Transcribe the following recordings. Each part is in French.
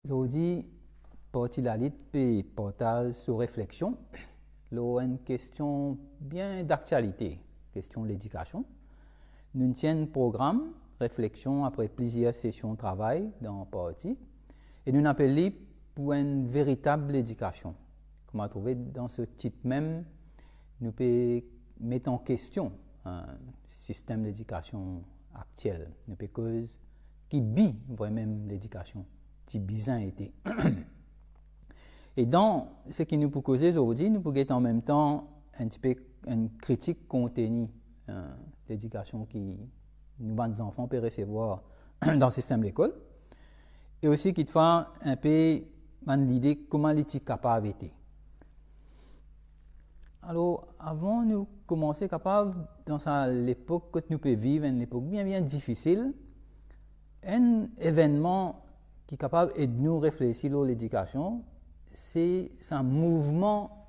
Aujourd'hui, partie la lutte et portage sur réflexion. Là, une question bien d'actualité, question de l'éducation. Nous tiens un programme, réflexion après plusieurs sessions de travail dans partie, et nous appelons pour une véritable éducation. Comme on trouvé dans ce titre même, nous pouvons mettre en question un système d'éducation actuel. Nous pouvons cause qui bit vraiment l'éducation, qui bizarre été. Et dans ce qui nous peut causer aujourd'hui, nous pouvons en même temps un petit peu une critique contenue l'éducation qui nous les enfants peuvent recevoir dans le système de l'école, et aussi qui te fait un peu l'idée comment l'éthique capable été. Alors, avant de commencer capable dans l'époque que nous pouvons vivre, une époque bien difficile, un événement qui est capable de nous réfléchir sur l'éducation, c'est un mouvement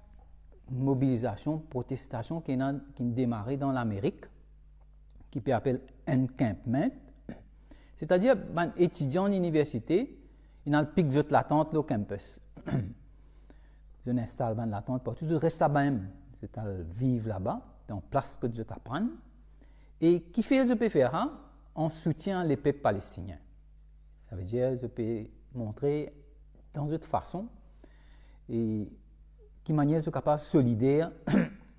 mobilisation, protestation qui a démarré dans l'Amérique, qui peut appeler encampment. C'est-à-dire, les étudiants de l'université, ils ont le pic de l'attente au campus. Ils installent l'attente partout, ils restent là-bas même. Ils vivent là-bas, dans place que ils apprennent. Et qui fait, je peux faire, hein, en soutien les peuples palestiniens. Ça veut dire, je peux montrer dans une façon et qui manière sont capables de solidaire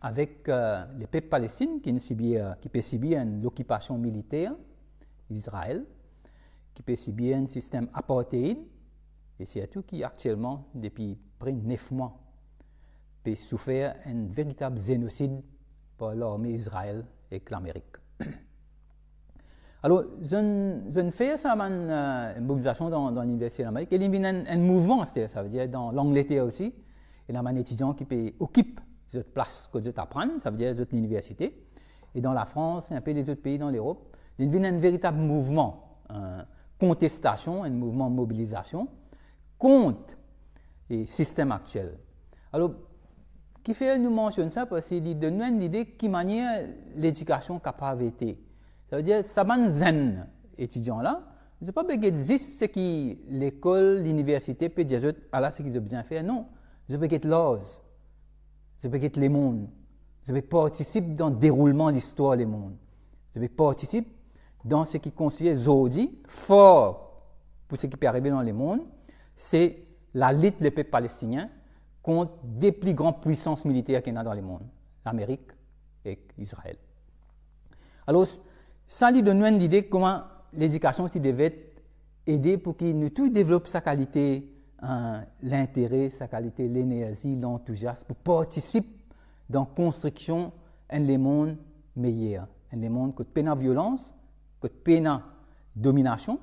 avec les peuples palestiniens qui peuvent subir l'occupation militaire d'Israël, qui peuvent subir un système apartheid, et surtout qui actuellement, depuis près de 9 mois, peut souffrir un véritable génocide par l'armée d'Israël et l'Amérique. Alors, je fais ça une mobilisation dans l'université d'Amérique. Il y a un mouvement, ça veut dire dans l'Angleterre aussi. Il y a un étudiant qui occupe cette place que tu apprends, ça veut dire l'université. Et dans la France et un peu les autres pays dans l'Europe, il y a un véritable mouvement, contestation, un mouvement de mobilisation contre le système actuel. Alors, qui fait nous mentionner ça parce qu'il donne une idée de quelle manière l'éducation capable d'être. Ça veut dire, ça m'a zen étudiants là. Je ne sais pas si ce que l'école, l'université peut dire ce qu'ils ont bien fait. Non, je peux get laws, je peux get les mondes, je peux participer dans le déroulement de l'histoire des mondes. Je peux participer dans ce qui constitue aujourd'hui fort pour ce qui peut arriver dans les mondes. C'est la lutte des peuples palestiniens contre des plus grandes puissances militaires qu'il y a dans le monde, l'Amérique et Israël. Alors, ça lui donne une idée de comment l'éducation devait aider pour qu'il nous tout développe sa qualité, l'intérêt, sa qualité, l'énergie, l'enthousiasme, pour participer dans la construction d'un monde meilleur, un monde qui peine la violence, qui peine la domination,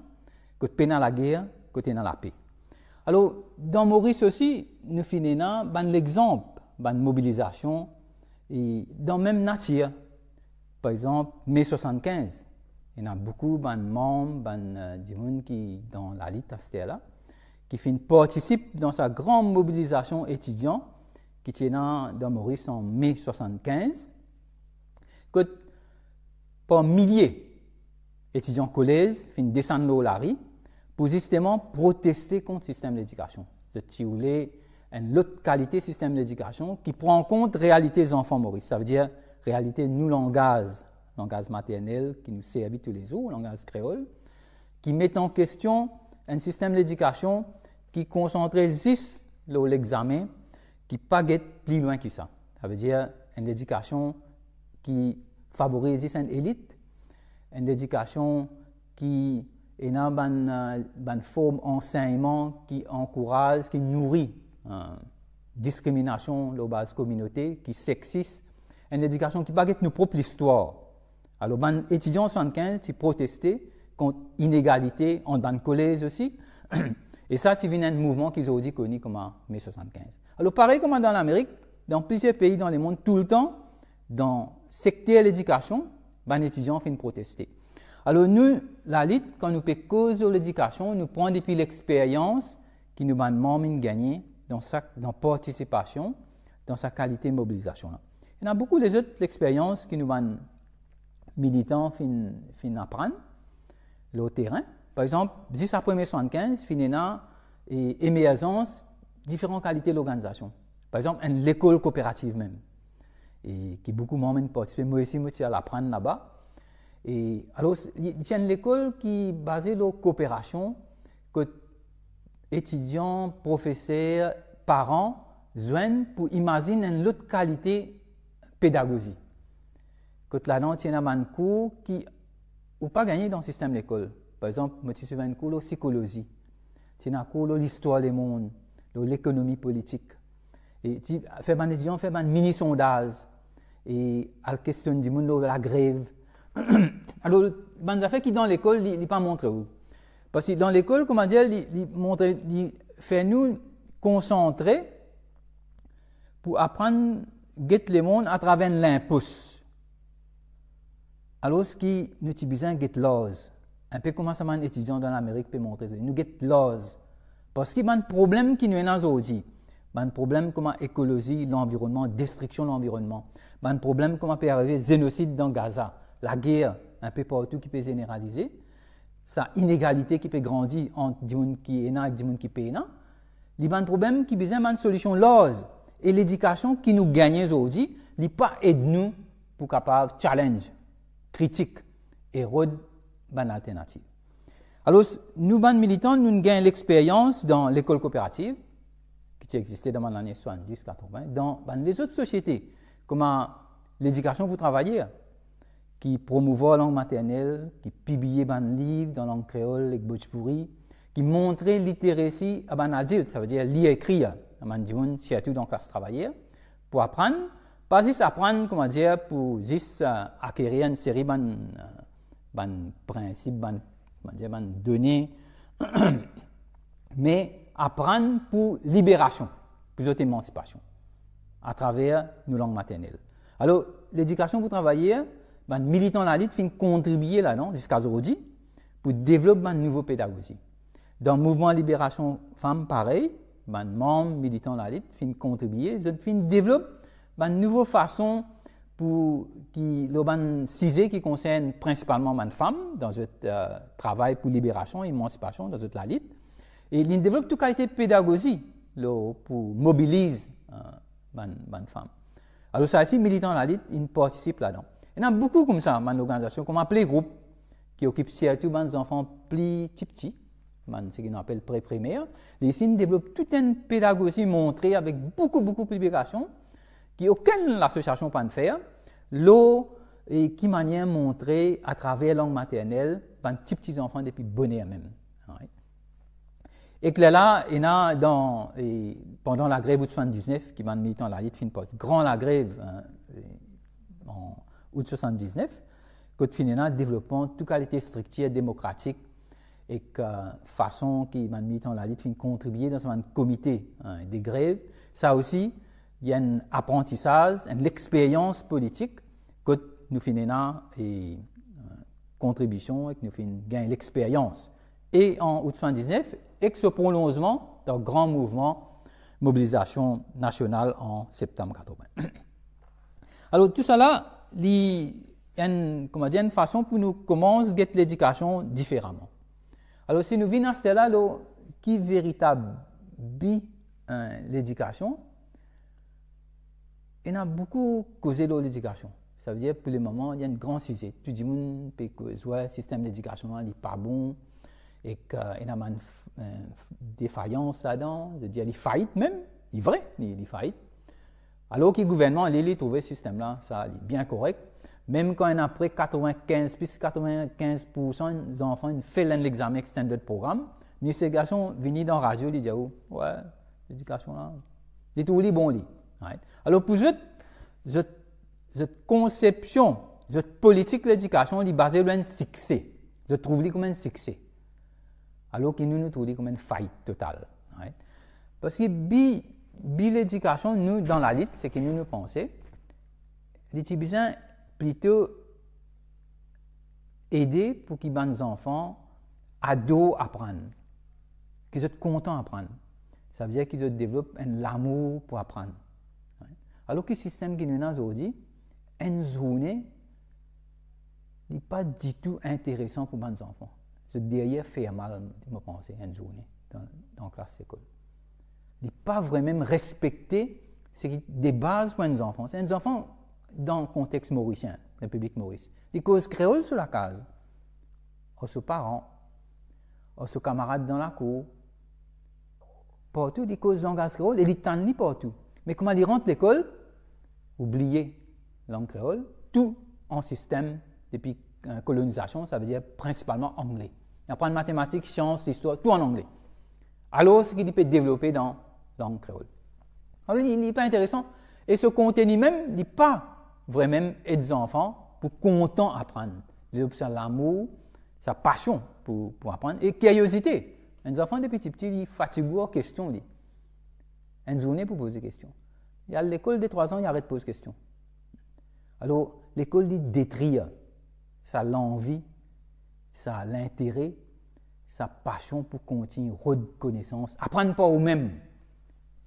qui peine la guerre, qui peine la paix. Alors, dans Maurice aussi, nous finissons l'exemple de mobilisation et dans la même nature. Par exemple, mai 75, il y a beaucoup de membres, de gens qui dans la lutte à ce là qui participent dans sa grande mobilisation étudiante qui tient dans Maurice en mai 75, que par milliers d'étudiants collèges descendent dans la rue pour justement protester contre le système d'éducation. De tirer une autre qualité système d'éducation qui prend en compte la réalité des enfants Maurice. Ça veut dire réalité nous langage maternel qui nous servit tous les jours, langage créole, qui met en question un système d'éducation qui concentre juste l'examen, qui pas plus loin que ça. Ça veut dire une éducation qui favorise une élite, une éducation qui est une forme d'enseignement qui encourage, qui nourrit discrimination de base communauté, qui sexiste, une éducation qui baguette nos propres histoires. Alors, les étudiants en 75 qui protestaient contre l'inégalité en dans le collège aussi. Et ça, c'est un mouvement qu'ils ont dit connu comme en mai 75. Alors, pareil comme dans l'Amérique, dans plusieurs pays dans le monde, tout le temps, dans le secteur de l'éducation, les étudiants font protester. Alors, nous, la lutte, quand nous faisons cause de l'éducation, nous prenons depuis l'expérience qui nous a gagné dans la participation, dans sa qualité de mobilisation. Il y a beaucoup d'autres expériences qui nous ont militants fin apprendre le terrain. Par exemple, 10 après 75, finina et émergence différentes qualités de l'organisation. Par exemple, l'école coopérative même, et qui beaucoup moins participé, moi aussi, je suis à l'apprendre là-bas. Et alors, il y a une école qui est basée sur la coopération, que étudiants, professeurs, parents joignent pour imaginer une autre qualité pédagogique. Que là-dedans, il y a un cours qui n'a pas gagné dans le système de l'école. Par exemple, je suis sur un cours de psychologie. Il y a un cours de l'histoire du monde, de l'économie politique. Et tu fais un étudiant, fait un mini-sondage. Et à la question du monde de la grève. Alors, les affaires qui dans l'école, il n'est pas montré où. Parce que dans l'école, comment dire, il fait nous concentrer pour apprendre get le monde à travers l'impulse. Alors, ce qui nous besoin de get laws. Un peu comme ça, un étudiant dans l'Amérique peut montrer. Nous get laws. Parce qu'il y a un problème qui nous est aujourd'hui. Un problème comme l'écologie, l'environnement, destruction de l'environnement. Un problème comme peut arriver génocide dans Gaza, la guerre un peu partout qui peut généraliser, sa inégalité qui peut grandir entre des gens qui sont et des gens qui payent. Il y a un problème qui besoin d'une solution laws. Et l'éducation qui nous gagne aujourd'hui, il n'est pas aide nous pour capable challenge, critique et rôde une alternative. Alors, nous, militants, nous gagnons l'expérience dans l'école coopérative, qui existait dans les années 70-80, dans les autres sociétés, comme l'éducation pour travailler, qui promouvoit la langue maternelle, qui publiait des livres dans la langue créole avec Bojpuri, qui montrait littératie à des adultes, ça veut dire lire et écrire, à des gens, surtout dans la classe travaillée, pour apprendre, pas juste apprendre, comment dire, pour juste acquérir une série de principes, de données, mais apprendre pour libération, pour émancipation, à travers nos langues maternelles. Alors, l'éducation pour travailler, les militants de la lutte viennent contribuer là-dedans, jusqu'à aujourd'hui, pour développer une nouvelle pédagogie. Dans le mouvement Libération Femmes, pareil, les membres militants de la lutte viennent contribuer, ils viennent développer une nouvelle façon pour le sujet qui concerne principalement les femmes dans le travail pour libération et émancipation dans la lutte. Et ils développent toute qualité de pédagogie pour mobiliser les femmes. Alors, ça aussi, militants de la lutte, ils participent là-dedans. Il y en a beaucoup comme ça, dans l'organisation, comme un playgroup, qui occupe surtout les enfants plus petits, ce qu'on appelle pré-primaire. Ici, ils développent toute une pédagogie montrée avec beaucoup de publications, qui aucune association peut faire, et qui manière montrée à travers la langue maternelle, par les petits enfants depuis bonheur même. Et que là, il y a pendant la grève août 79, qui m'a militant à la lutte, fin grand la grève en août 79, que finalement développant toute qualité structure démocratique et que façon qui m'a militant à la lutte fin contribuer dans un comité des grèves, ça aussi il y a un apprentissage, une expérience politique que nous finissons et contribution et que nous finissons gagner l'expérience. Et en août 79, et que ce prolongement d'un grand mouvement mobilisation nationale en septembre 80. Alors tout ça là, il y a une façon pour nous commencer à faire l'éducation différemment. Alors si nous venons à ce là, qui est véritable l'éducation, il y a beaucoup causé de l'éducation. Ça veut dire que pour le moment, il y a une grande sujet. Tout le monde peut causer le système d'éducation n'est pas bon et qu'il y a une défaillance là-dedans, je veux dire, il faillite même, il est vrai, il faillite. Alors que le gouvernement, il a trouvé ce système-là, ça est bien correct. Même quand il y a après 95% des enfants qui font l'examen extended programme, le ministère de l'Éducation vient dans la radio, il dit, ouais, l'éducation là, c'est tout les bons lits. Right? Alors pour cette conception, cette politique de l'éducation, elle est basée sur un succès. Je trouve comme un succès. Alors que nous trouvons comme une faillite totale. Right? Parce que l'éducation, nous, dans la lutte, c'est que nous pensons, il est besoin plutôt aider pour que les enfants, ados, apprennent. Qu'ils soient contents d'apprendre. Ça veut dire qu'ils développent l'amour pour apprendre. Right? Alors que le système qui nous a aujourd'hui, une journée, n'est pas du tout intéressant pour les enfants. C'est derrière faire mal, je pense, une journée. dans la classe d'école. Il n'est pas vraiment respecté des bases pour les enfants. C'est les enfants dans le contexte mauricien, République Maurice. Ils causent créole sur la case. Aux parents, aux camarades dans la cour. Partout, ils causent langage créole et ils tendent partout. Mais comment ils rentrent à l'école, oubliez langue créole, tout en système depuis colonisation, ça veut dire principalement anglais. Ils apprennent mathématiques, sciences, histoire, tout en anglais. Alors, ce qu'il peut développer dans la langue créole. Alors, il n'est pas intéressant. Et ce contenu même n'est pas vraiment aider les enfants pour content apprendre. Ils observent l'amour, sa passion pour apprendre et curiosité. Les enfants de petits petits, ils fatiguent aux questions. Une journée pour poser des questions. Il y a l'école de 3 ans, il arrête de poser des questions. Alors, l'école dit détruire. Ça a l'envie, ça a l'intérêt, sa passion pour continuer, reconnaissance, apprendre pas au même.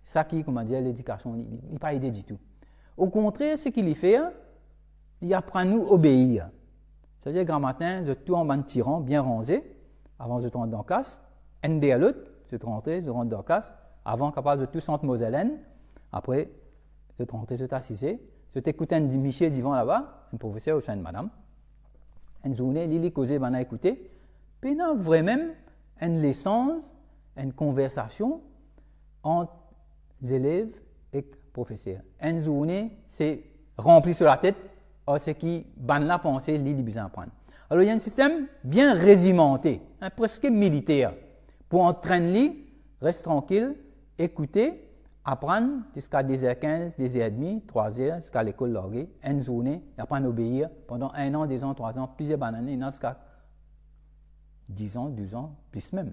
Ça qui, comment dire, l'éducation, il n'est pas aidé du tout. Au contraire, ce qu'il y fait, il apprend à nous obéir. C'est-à-dire, grand matin, je tout en bande tirant, bien rangé, avant de rentrer dans la classe, un à l'autre, je rentre dans la classe, avant capable de tout sentir Moselle, après, je rentre, je t'assisais, je t'écoutais un Michel Divan là-bas, un professeur au sein de madame. Une journée, Lili causait, ben a écouté, puis il y a vraiment une leçon, une conversation entre les élèves et les professeurs. Une journée, c'est rempli sur la tête, ce qui, ben la pensée, Lili besoin apprendre. Alors il y a un système bien régimenté, presque militaire, pour entraîner, reste tranquille, écouter, apprendre jusqu'à 10h15, 10h30, 3h, jusqu'à l'école larguée, une journée, apprendre à obéir pendant 1 an, 2 ans, 3 ans, plusieurs années, jusqu'à 10 ans, 12 ans, plus même.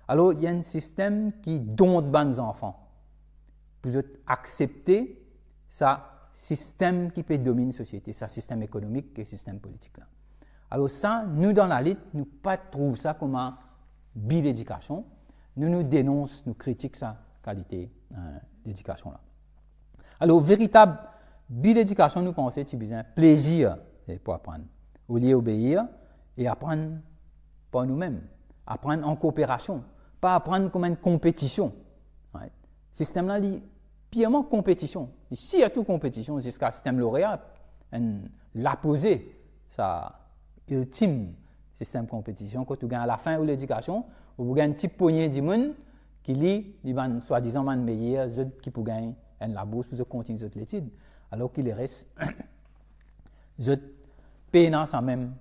Alors, il y a un système qui donne aux enfants pour accepter ce système qui peut dominer la société, ce système économique et le système politique. Là. Alors ça, nous dans la lutte, nous ne trouvons pas ça comme un biais d'éducation. Nous dénonçons, nous critiquons sa qualité d'éducation là. Alors, véritable biais d'éducation, nous pensons que c'est besoin de plaisir pour apprendre. Au lieu d'obéir et apprendre par nous-mêmes. Apprendre en coopération. Pas apprendre comme une compétition. Ouais. Ce système-là, il purement compétition. S'il y a toute compétition, jusqu'à système lauréat, l'a posé, ça ultime système de compétition. Quand tu gagnes à la fin de l'éducation, vous gagnez un petit poignet de monde qui lit, soi-disant, man meilleur, qui peut gagner la bourse pour continuer l'étude. Alors qu'il reste, je paye dans sa même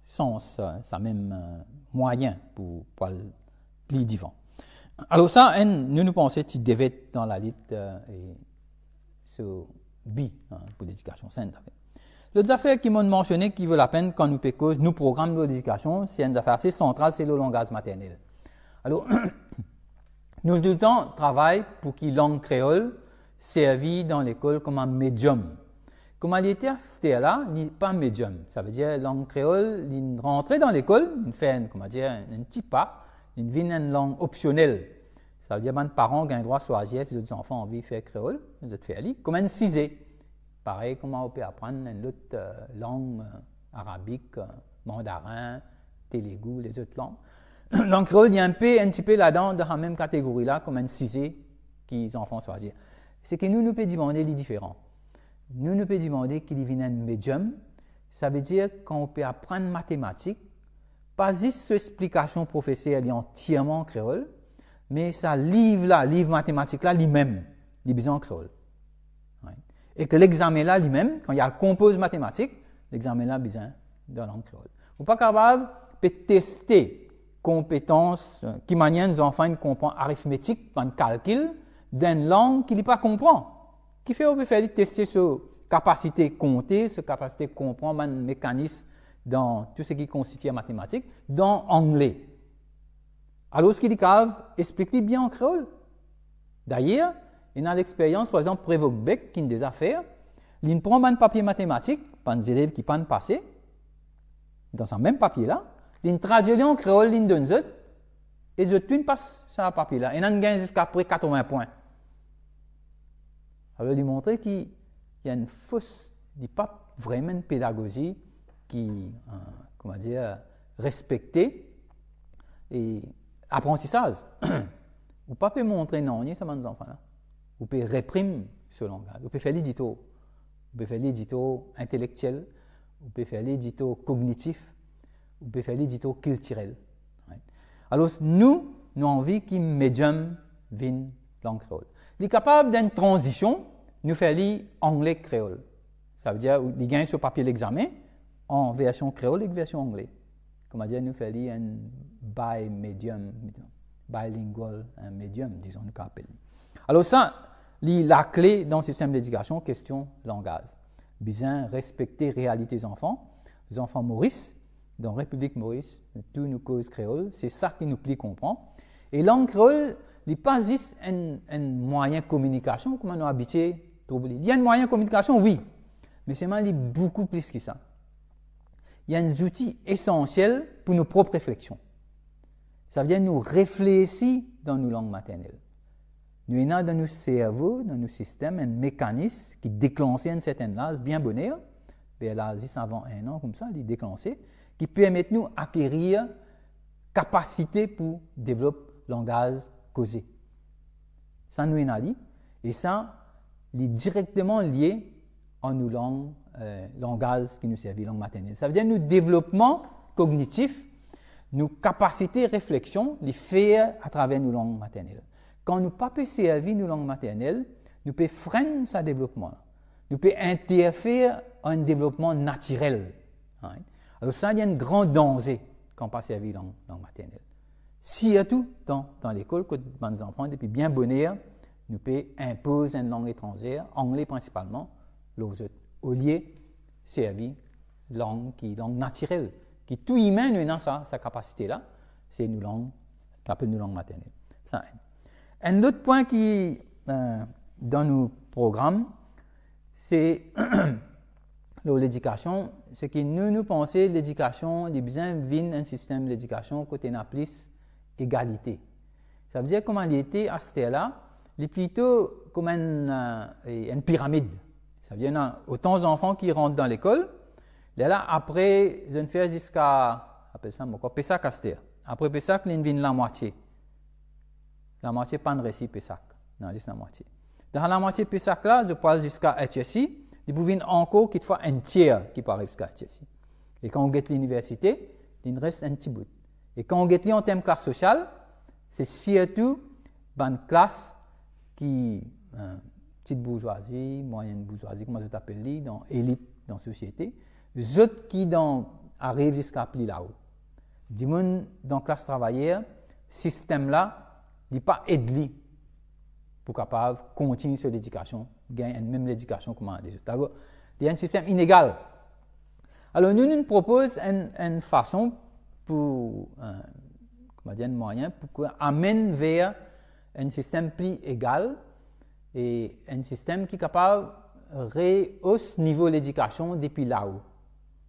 sens, sa même moyen pour aller plus divin. Alors ça, nous pensons qu'il devait être dans la lutte et ce but pour l'éducation saine. L'autre affaire qui m'ont mentionné qui vaut la peine quand nous pécons, nous programmes l'éducation, c'est une affaire assez centrale, c'est le langage maternel. Alors, nous tout le temps travaillons pour que la langue créole serve dans l'école comme un médium. Comme c'était là, il n'est pas médium. Ça veut dire que la langue créole, il rentre dans l'école, il fait un petit pas, il devient une langue optionnelle. Ça veut dire que les parents ont le droit de choisir si les enfants ont envie de faire créole, ils doivent faire aller, comme un cisé. Pareil, comment on peut apprendre une autre langue arabique, mandarin, télougou, les autres langues. La langue créole, il y a un petit peu là-dedans, dans la même catégorie-là, comme un cisé que les enfants choisissent. C'est que nous pouvons demander les différents. Nous pouvons demander qu'il y ait un médium. Ça veut dire qu'on peut apprendre mathématiques, pas juste l'explication professeur est entièrement en créole, mais ça livre mathématique-là, lui-même, il est besoin en créole. Ouais. Et que l'examen-là, lui-même, quand il y a le compose mathématique, l'examen-là, besoin de la langue créole. Vous n'êtes pas capable de tester compétences qui manière les enfants comprennent arithmétique, un calcul, d'une langue qu'ils ne pas comprendre. Qui fait on peut faire tester sur capacité de compter, sur capacité de comprendre un mécanisme dans tout ce qui constitue la mathématique, dans l'anglais. Alors, ce qu'il est capable, explique-lui bien en créole. D'ailleurs, il y a l'expérience, par exemple, Prévost-Beck, qui a des affaires, il prend un papier mathématique, par des élèves qui ne peuvent passer, dans ce même papier-là, il traduit en créole, il donne ça, et je tout passe sur ce papier-là. Et on gagne jusqu'à près 80 points. Alors, il montrer qu'il y a une fausse, il n'y a pas vraiment une pédagogie qui, respectée et apprentissage. Vous ne pouvez pas montrer non, ça va nos enfants là. Vous pouvez réprimer ce langage. Vous pouvez faire l'édito. Vous pouvez faire l'édito intellectuel. Vous pouvez faire l'édito cognitif. Vous pouvez faire l'édito culturel. Right? Alors, nous avons envie que médium vienne langue créole. Il est capable d'une transition, nous faire l'anglais créole. Ça veut dire qu'il gagne sur papier l'examen en version créole et version anglais. Comme dire, nous faire un bi-médium, bilingual, un médium, disons, nous appelle. Alors ça, la clé dans le système d'éducation, question langage. Bien respecter réalité des enfants. Les enfants Maurice, dans la République Maurice, tous nous causes créole, c'est ça qui nous plie comprendre. Et langue créole, il n'est pas juste un moyen de communication, comme on a habitué. Il y a un moyen de communication, oui, mais c'est beaucoup plus que ça. Il y a des outils essentiels pour nos propres réflexions. Ça veut dire nous réfléchir dans nos langues maternelles. Nous avons dans nos cerveaux, dans nos systèmes, un mécanisme qui déclenche une certaine âge bien bonheur, vers l'âge avant 1 an, comme ça, il est déclenché, qui permet nous d'acquérir capacité pour développer le langage causé. Ça nous a dit, et ça est directement lié à nos langues, langage qui nous servent, langue maternelle. Ça veut dire nos développements cognitifs, nos capacités de réflexion, les faire à travers nos langues maternelles. Quand nous ne pouvons pas servir nos langues maternelles, nous pouvons freiner ce développement. Nous pouvons interférer à un développement naturel. Right? Alors ça, il y a un grand danger quand on ne peut pas servir la langue maternelle. Surtout dans l'école, quand les enfants, depuis bien bonheur, nous pouvons imposer une langue étrangère, anglais principalement, au lieu de servir langue naturelle, qui tout humain nous a sa capacité-là, c'est une langue, qu'on appelle une langue maternelle. Ça, un autre point qui dans nos programmes, c'est l'éducation. Ce que nous pensons, l'éducation, il y a besoin d'un système d'éducation côté n'a plus égalité. Ça veut dire comment il était à ce stade-là, il est plutôt comme une pyramide. Ça veut dire qu'il y a autant d'enfants qui rentrent dans l'école, là après, je vais faire jusqu'à, appelle ça quoi, Pessac à ce après Pessac, il vient la moitié. La moitié pas de récit Pessac. Non, juste la moitié. Dans la moitié Pessac là, je parle jusqu'à HSI. Il peut venir encore qu'il faut un tiers qui peut arriver jusqu'à HSI. Et quand on get l'université, il reste un petit bout. Et quand on get en termes de classe sociale, c'est surtout une classe qui petite bourgeoisie, moyenne bourgeoisie, comment je appelle dans élite dans la société. Les autres qui arrivent jusqu'à plus là-haut. Du monde dans la classe travailleur, système là, il n'est pas aidé pour capable continuer sur l'éducation, gagner même l'éducation comme les autres. Il y a un système inégal. Alors nous proposons une façon pour, comment dire, un moyen pour amener vers un système plus égal et un système qui est capable de rehausser le niveau de l'éducation depuis là-haut.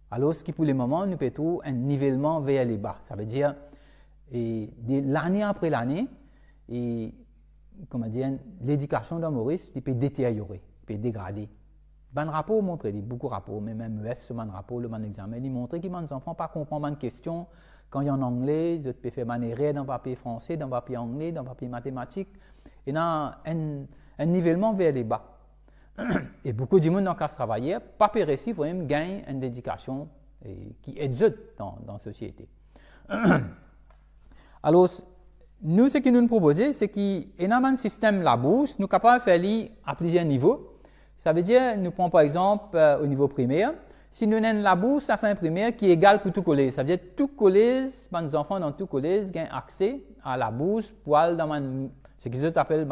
Alors ce qui pour le moment nous peut trouver un nivellement vers les bas. Ça veut dire l'année après l'année, et comment dire, l'éducation dans Maurice peut détériorer, peut dégrader. Ban rapport montre, beaucoup de rapports, mais même MES, ce rapport, le examen, il montre que les enfants ne comprennent pas une question quand il y a en anglais, ils peuvent faire une erreur dans le papier français, dans le papier anglais, dans le papier mathématique. Il y a un nivellement vers les bas. Et beaucoup de monde dans la classe travailleur, pas réussi, pour même gagner une éducation qui aide dans la société. Alors, nous, ce que nous proposons, c'est qu'il y a un système la bourse, nous sommes capables de faire à plusieurs niveaux. Ça veut dire, nous prenons par exemple au niveau primaire, si nous avons la bourse à fin primaire qui est égale pour tout collège, ça veut dire que tout collège, les enfants dans tout collège ont accès à la bourse pour aller dans ce qu'ils appellent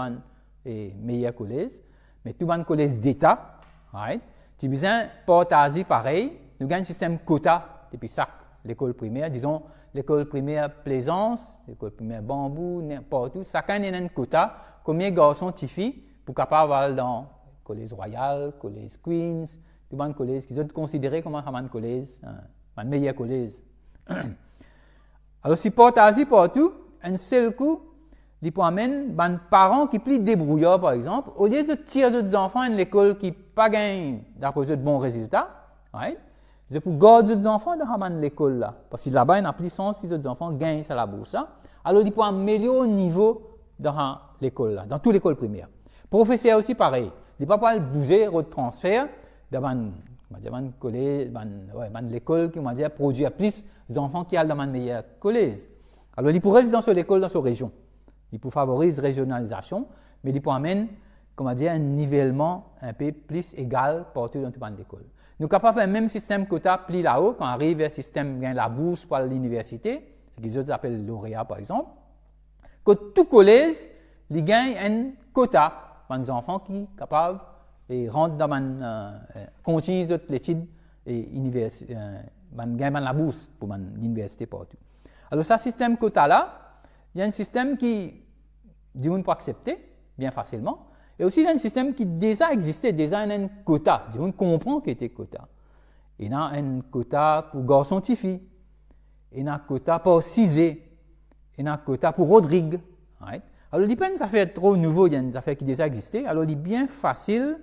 les meilleurs collèges, mais tout le collège d'État, right? Tu as besoin de partager pareil, nous avons un système quota depuis ça, l'école primaire, disons, l'école primaire Plaisance, l'école primaire Bambou, n'importe où, chacun a un quota, combien de garçons tu filles pour capable aller dans le collège royal, collège Queens, tout le collège qui sont considérés comme un collège, un meilleur collège. Alors si partager partout, un seul coup, il peut amener des parents qui plient débrouillards par exemple, au lieu de tirer les enfants à l'école qui pas gagnent d'après de bons résultats, right? Je peux garder les enfants dans l'école là, parce que là-bas, il n'y a plus de sens que les enfants gagnent à la bourse. alors il peut améliorer le niveau dans l'école, dans toute l'école primaire. Professeur aussi pareil, il ne peut pas bouger, retransfert dans collège, l'école qui produit plus d'enfants qui ont dans un meilleur collège. Alors il pourrait rester dans l'école, dans sa région. Il peut favoriser la régionalisation, mais il peut amener un nivellement un peu plus égal partout dans toute l'école. Nous sommes capables de faire le même système quota plus là-haut, quand on arrive à un système de la bourse pour l'université, ce qu'ils appellent lauréat par exemple, que tout collège gagne un quota pour les enfants qui sont capables de rentrer dans continuer l'étude et gagnent la bourse pour l'université partout. Alors, ce système quota-là, il y a un système qui, on peut accepter bien facilement, et aussi il y a un système qui déjà existait, déjà un quota, on comprend qu'il était quota. Il y a un quota pour garçons et filles, il y a un quota pour Cizé, il y a un quota pour Rodrigue. Right? Alors, il y a des affaires trop nouveaux, il y a des affaires qui déjà existaient, alors il est bien facile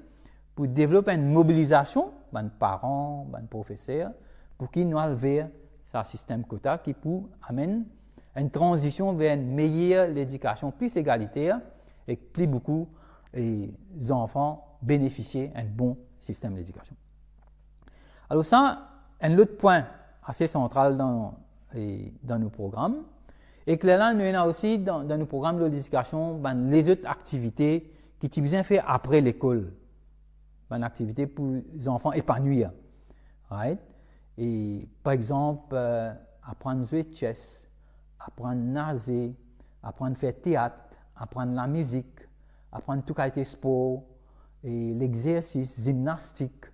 pour développer une mobilisation, les parents, les professeurs, pour qu'ils nous vers ce système quota qui peut amener une transition vers une meilleure éducation plus égalitaire et plus beaucoup les enfants bénéficient d'un bon système d'éducation. Alors ça, un autre point assez central dans nos programmes, et que là, nous avons aussi dans nos programmes de l'éducation les autres activités qui sont bien faites après l'école, une activité pour les enfants épanouis. Right? Et par exemple, apprendre à jouer chess, apprendre à nager, apprendre à faire théâtre, apprendre la musique, apprendre toute qualité de sport, et l'exercice, gymnastique,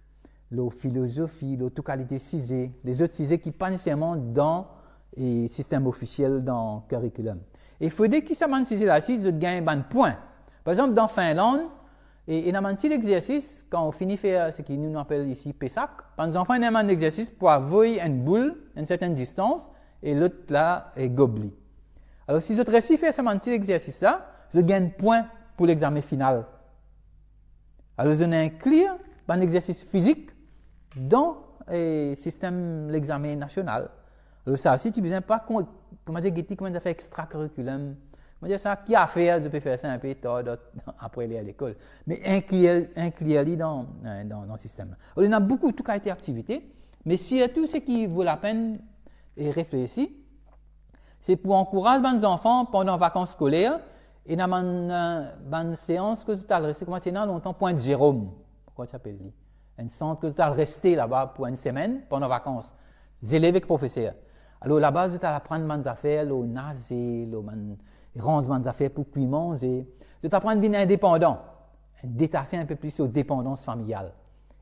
la philosophie, la toute qualité cisée, les autres cisés qui ne sont pas nécessairement dans le système officiel, dans le curriculum. Et il faut dire que ça m'a cisé là, de gagner un point. Par exemple, dans Finlande, et dans un petit exercice, quand on finit de faire ce qu'on nous appelle ici PESAC, les enfants ont un exercice pour envoyer une boule à une certaine distance et l'autre là est gobelé. Alors si je réussis à faire ce petit exercice là, je gagne un point pour l'examen final. Alors je inclus un exercice physique dans le système de l'examen national. Alors ça, si tu ne besoin pas, comment dire, faire extracurriculum. Je veux dire ça, qui a fait, je peux faire ça un peu tard après aller à l'école. Mais inclure dans le système. Alors, il y a beaucoup de qualité d'activité, mais surtout ce qui vaut la peine de réfléchir, c'est pour encourager les enfants pendant les vacances scolaires et dans une séance que tu as resté maintenant longtemps, Pointe Jérôme. Pourquoi tu appelles un centre que tu as resté là-bas pour une semaine pendant les vacances. Les élèves et les professeurs. Alors là-bas, tu as apprendre des affaires, le nager, le rendre des affaires pour puis manger. Tu apprends à devenir indépendant, détacher un peu plus aux dépendances familiales.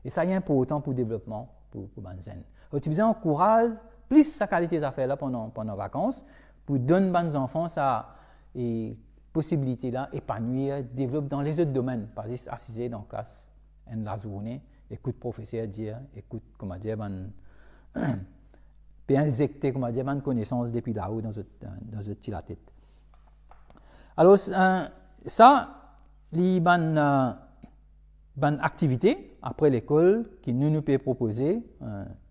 Et ça est important pour le développement, pour les jeunes. Alors, tu besoin encourage plus sa qualité des affaires là pendant les vacances pour donner aux enfants sa possibilité là, épanouir, développer dans les autres domaines, pas juste assiser dans la classe en la journée, écoute professeur dire, écoute, comment dire, puis injecter, comment dire, une connaissance depuis là-haut dans la tête. Alors, ça, il y a une activité après l'école qui nous peut proposer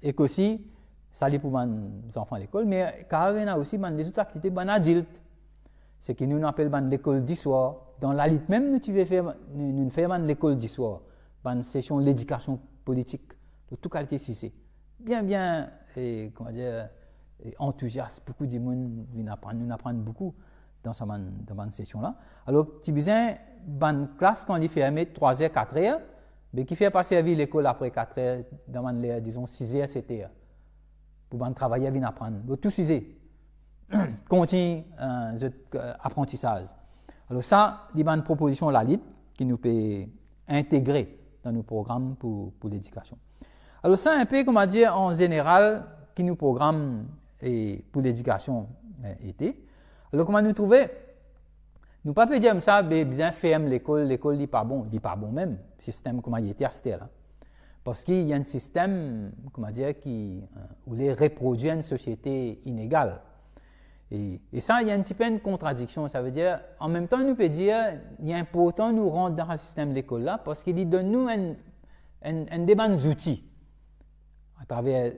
et qu'aussi, ça l'est pour les enfants à l'école, mais quand il y a aussi des autres activités pour les adultes. Ce que nous appelons l'école du soir. Dans la lutte même, nous faisons l'école du soir, une session de l'éducation politique, de toute qualité cissée. Bien, comment dire, enthousiaste, beaucoup de monde nous apprennent beaucoup dans cette session-là. Alors, tu as besoin d'une classe quand il fait 3h, 4h, mais qui fait passer à l'école après 4h, dans les, disons, 6h, 7h, pour travailler, venir apprendre. Donc, tout 6h. Continue apprentissage. Alors, ça, il y a une proposition à la LIT qui nous peut intégrer dans nos programmes pour l'éducation. Alors, ça, un peu, comment dire, en général, qui nous programme pour l'éducation été. Alors, comment nous trouver? Nous ne pouvons pas dire comme ça, bien ferme l'école n'est pas bon. Il n'est pas bon même, le système, comment il était à ce là. Parce qu'il y a un système, comment dire, où les reproduit une société inégale. Et ça, il y a un petit peu une contradiction. Ça veut dire, en même temps, nous peut dire, il est important de nous rendre dans un système d'école là, parce qu'il donne nous des bons outils. À travers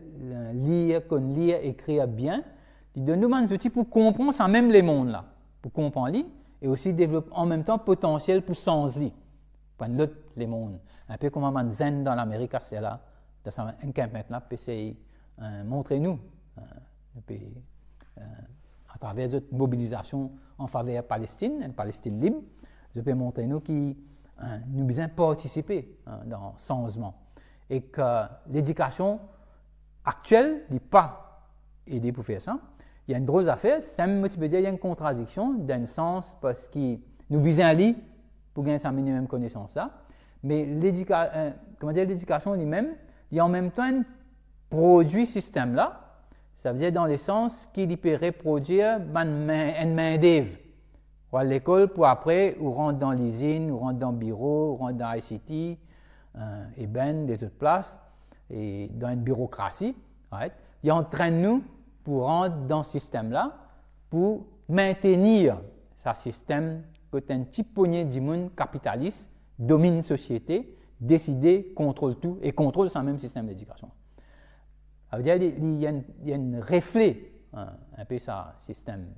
lire, écrire bien, qui donne nous des outils pour comprendre ça même les mondes là, pour comprendre lui, et aussi développer en même temps potentiel pour sens lui, pour l'autre les mondes. Un peu comme un zen dans l'Amérique, c'est là, dans un camp maintenant, puis c'est montrer nous, à travers cette mobilisation en faveur de la Palestine, une Palestine libre, je peux montrer nous qui nous besoin participer dans le changement et que l'éducation actuelle n'est pas aidée pour faire ça. Il y a une drôle d'affaire, ça me dit il y a une contradiction dans le sens parce que nous besoin aller pour gagner sa minimum connaissance là, mais l'éducation lui-même, il y a en même temps un produit système là. Ça veut dire dans le sens qu'il peut reproduire une main-d'œuvre. On va à l'école pour après, on rentre dans l'usine, on rentre dans le bureau, on rentre dans ICT, et ben des autres places, et dans une bureaucratie. Right? Il entraîne nous pour rentrer dans ce système-là, pour maintenir ce système que un petit poignet de monde capitaliste domine la société, décide, contrôle tout et contrôle ce même système d'éducation. Ça veut dire qu'il y a un reflet, un peu ce système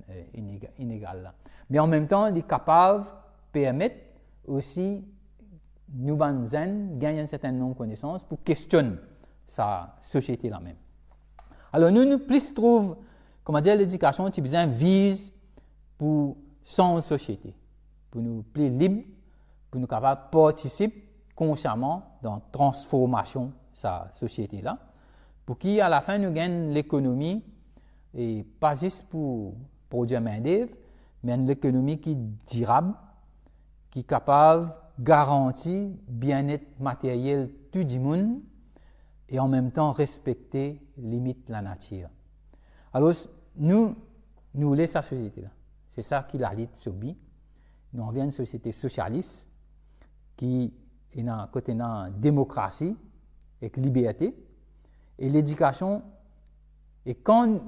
inégal là. Mais en même temps, il est capable de permettre aussi nous gagner un certain nombre de connaissances pour questionner sa société là même. Alors nous plus trouvons, comment dire, l'éducation qui besoin vise pour son société, pour nous plus libres, pour nous capables de participer consciemment dans la transformation de sa société là. Pour qui, à la fin, nous gagnons l'économie, et pas juste pour produire main-d'œuvre, mais une économie qui est durable, qui est capable de garantir le bien-être matériel de tout le monde, et en même temps respecter les limites de la nature. Alors, nous voulons cette société-là. C'est ça qui la lutte sur B. Nous avons une société socialiste qui est dans côté de démocratie et liberté. Et l'éducation,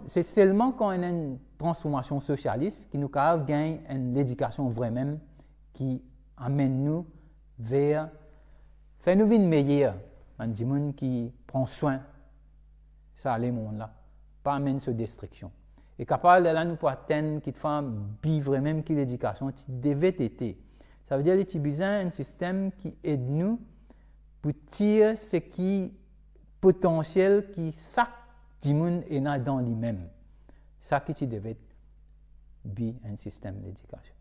c'est seulement quand on a une transformation socialiste qui nous capable gagner une éducation vraiment qui amène nous vers faire nous vivre meilleur, un monde qui prend soin ça les mondes là, pas amène sur destruction. Et capable de là nous pour atteindre qui fait vivre même qui l'éducation qui devait être. Ça veut dire qu'il y a besoin d'un système qui aide nous pour tirer ce qui potentiel qui chaque monde est dans lui-même. Ça qui devait être un système d'éducation.